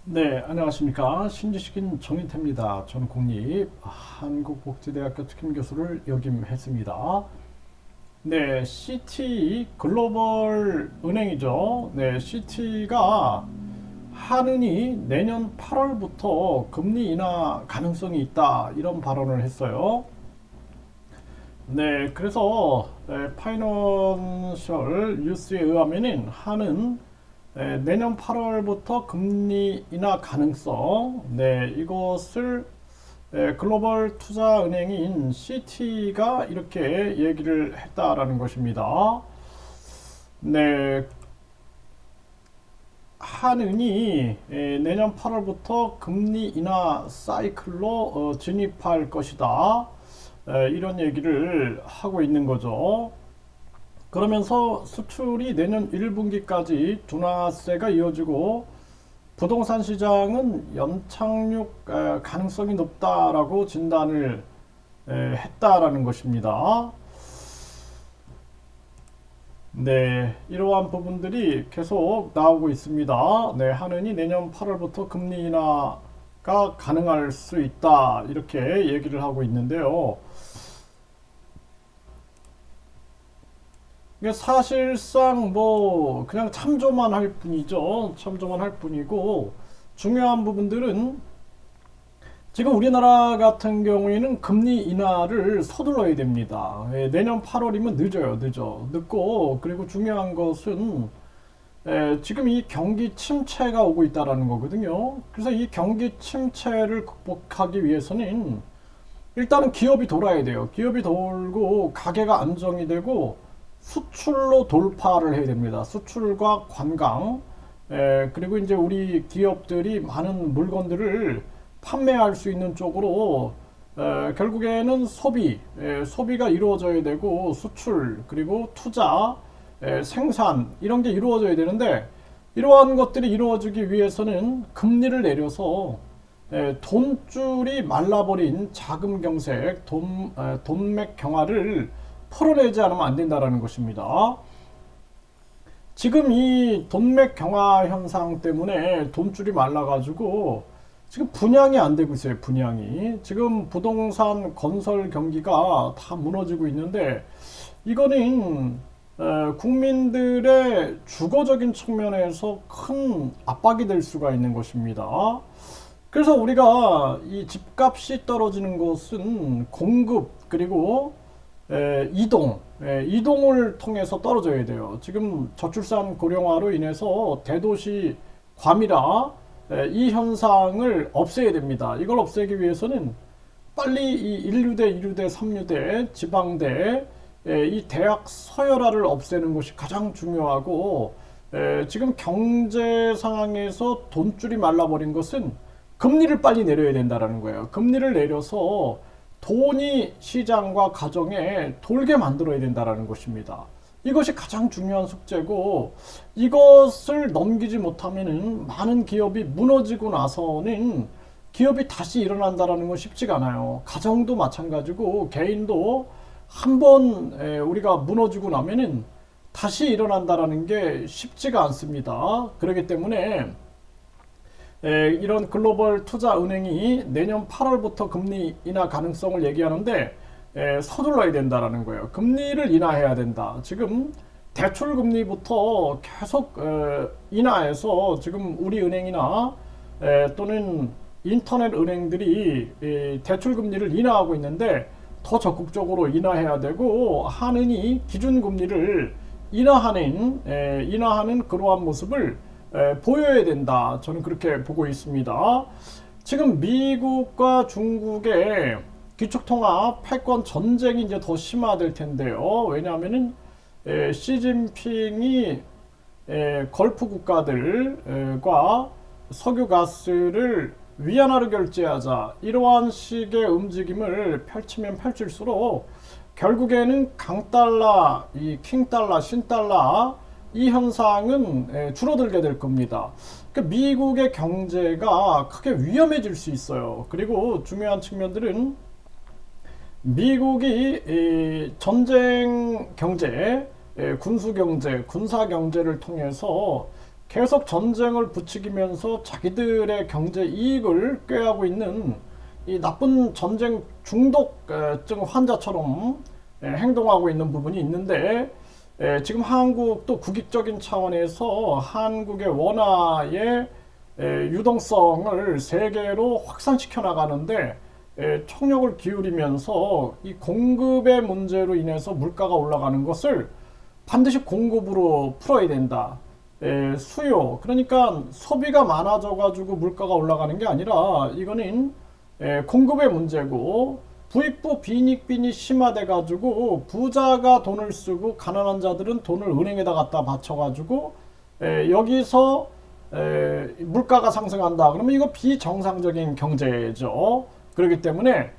네, 안녕하십니까. 신지식인 정인태입니다. 저는 국립 한국복지대학교 특임교수를 역임했습니다. 네, CT 글로벌 은행이죠. 네, CT가 한은이 내년 8월부터 금리 인하 가능성이 있다. 이런 발언을 했어요. 네, 그래서 파이낸셜 뉴스에 의하면은 한은 내년 8월부터 금리 인하 가능성, 네, 이것을 글로벌 투자은행인 CT가 이렇게 얘기를 했다라는 것입니다. 네, 한은이 내년 8월부터 금리 인하 사이클로 진입할 것이다. 이런 얘기를 하고 있는 거죠. 그러면서 수출이 내년 1분기까지 둔화세가 이어지고 부동산 시장은 연착륙 가능성이 높다라고 진단을 했다라는 것입니다. 네, 이러한 부분들이 계속 나오고 있습니다. 네, 한은이 내년 8월부터 금리 인하가 가능할 수 있다. 이렇게 얘기를 하고 있는데요. 이게 사실상 뭐 그냥 참조만 할 뿐이죠. 참조만 할 뿐이고 중요한 부분들은 지금 우리나라 같은 경우에는 금리 인하를 서둘러야 됩니다. 내년 8월이면 늦어요, 늦고 그리고 중요한 것은 지금 이 경기 침체가 오고 있다라는 거거든요. 그래서 이 경기 침체를 극복하기 위해서는 일단은 기업이 돌아야 돼요. 기업이 돌고 가게가 안정이 되고 수출로 돌파를 해야 됩니다. 수출과 관광, 그리고 이제 우리 기업들이 많은 물건들을 판매할 수 있는 쪽으로 결국에는 소비가 이루어져야 되고 수출, 그리고 투자, 생산 이런 게 이루어져야 되는데 이러한 것들이 이루어지기 위해서는 금리를 내려서 돈줄이 말라버린 자금 경색, 돈맥 경화를 풀어내지 않으면 안 된다라는 것입니다. 지금 이 돈맥 경화 현상 때문에 돈줄이 말라가지고 지금 분양이 안 되고 있어요. 분양이 지금 부동산 건설 경기가 다 무너지고 있는데 이거는 국민들의 주거적인 측면에서 큰 압박이 될 수가 있는 것입니다. 그래서 우리가 이 집값이 떨어지는 것은 공급 그리고 이동을 통해서 떨어져야 돼요. 지금 저출산 고령화로 인해서 대도시 과밀화 이 현상을 없애야 됩니다. 이걸 없애기 위해서는 빨리 이 1류대, 2류대, 3류대, 지방대 이 대학 서열화를 없애는 것이 가장 중요하고 지금 경제 상황에서 돈줄이 말라버린 것은 금리를 빨리 내려야 된다는 거예요. 금리를 내려서 돈이 시장과 가정에 돌게 만들어야 된다는 것입니다. 이것이 가장 중요한 숙제고 이것을 넘기지 못하면 많은 기업이 무너지고 나서는 기업이 다시 일어난다는 건 쉽지가 않아요. 가정도 마찬가지고 개인도 한번 우리가 무너지고 나면은 다시 일어난다는 게 쉽지가 않습니다. 그렇기 때문에 이런 글로벌 투자 은행이 내년 8월부터 금리 인하 가능성을 얘기하는데 서둘러야 된다라는 거예요. 금리를 인하해야 된다. 지금 대출 금리부터 계속 인하해서 지금 우리 은행이나 또는 인터넷 은행들이 대출 금리를 인하하고 있는데 더 적극적으로 인하해야 되고 한은이 기준 금리를 인하하는 그러한 모습을 보여야 된다. 저는 그렇게 보고 있습니다. 지금 미국과 중국의 기축통화 패권 전쟁이 이제 더 심화될 텐데요. 왜냐하면은 시진핑이 걸프 국가들과 석유 가스를 위안화로 결제하자 이러한 식의 움직임을 펼치면 펼칠수록 결국에는 강달러, 이 킹달러, 신달러 이 현상은 줄어들게 될 겁니다. 그러니까 미국의 경제가 크게 위험해질 수 있어요. 그리고 중요한 측면들은 미국이 전쟁 경제, 군수 경제, 군사 경제를 통해서 계속 전쟁을 부추기면서 자기들의 경제 이익을 꾀하고 있는 이 나쁜 전쟁 중독증 환자처럼 행동하고 있는 부분이 있는데, 지금 한국도 국익적인 차원에서 한국의 원화의 유동성을 세계로 확산시켜 나가는데 총력을 기울이면서 이 공급의 문제로 인해서 물가가 올라가는 것을 반드시 공급으로 풀어야 된다. 수요, 그러니까 소비가 많아져 가지고 물가가 올라가는 게 아니라 이거는 공급의 문제고, 부익부 빈익빈이 심화돼 가지고 부자가 돈을 쓰고 가난한 자들은 돈을 은행에다 갖다 바쳐 가지고 여기서 물가가 상승한다. 그러면 이거 비정상적인 경제죠. 그렇기 때문에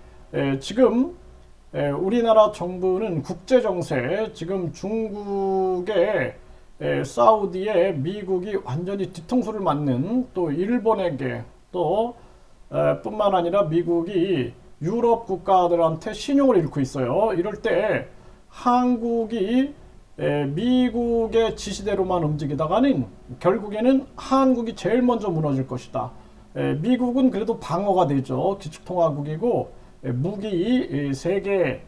지금 우리나라 정부는 국제정세, 지금 중국의 사우디에 미국이 완전히 뒤통수를 맞는, 또 일본에게 또 뿐만 아니라 미국이 유럽 국가들한테 신용을 잃고 있어요. 이럴 때 한국이 미국의 지시대로만 움직이다가는 결국에는 한국이 제일 먼저 무너질 것이다. 미국은 그래도 방어가 되죠. 기축통화국이고 무기 세계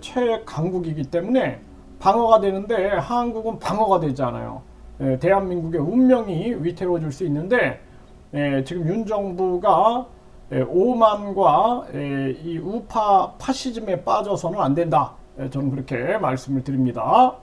최강국이기 때문에 방어가 되는데, 한국은 방어가 되지 않아요. 대한민국의 운명이 위태로워질 수 있는데, 지금 윤 정부가 오만과 이 우파 파시즘에 빠져서는 안 된다. 저는 그렇게 말씀을 드립니다.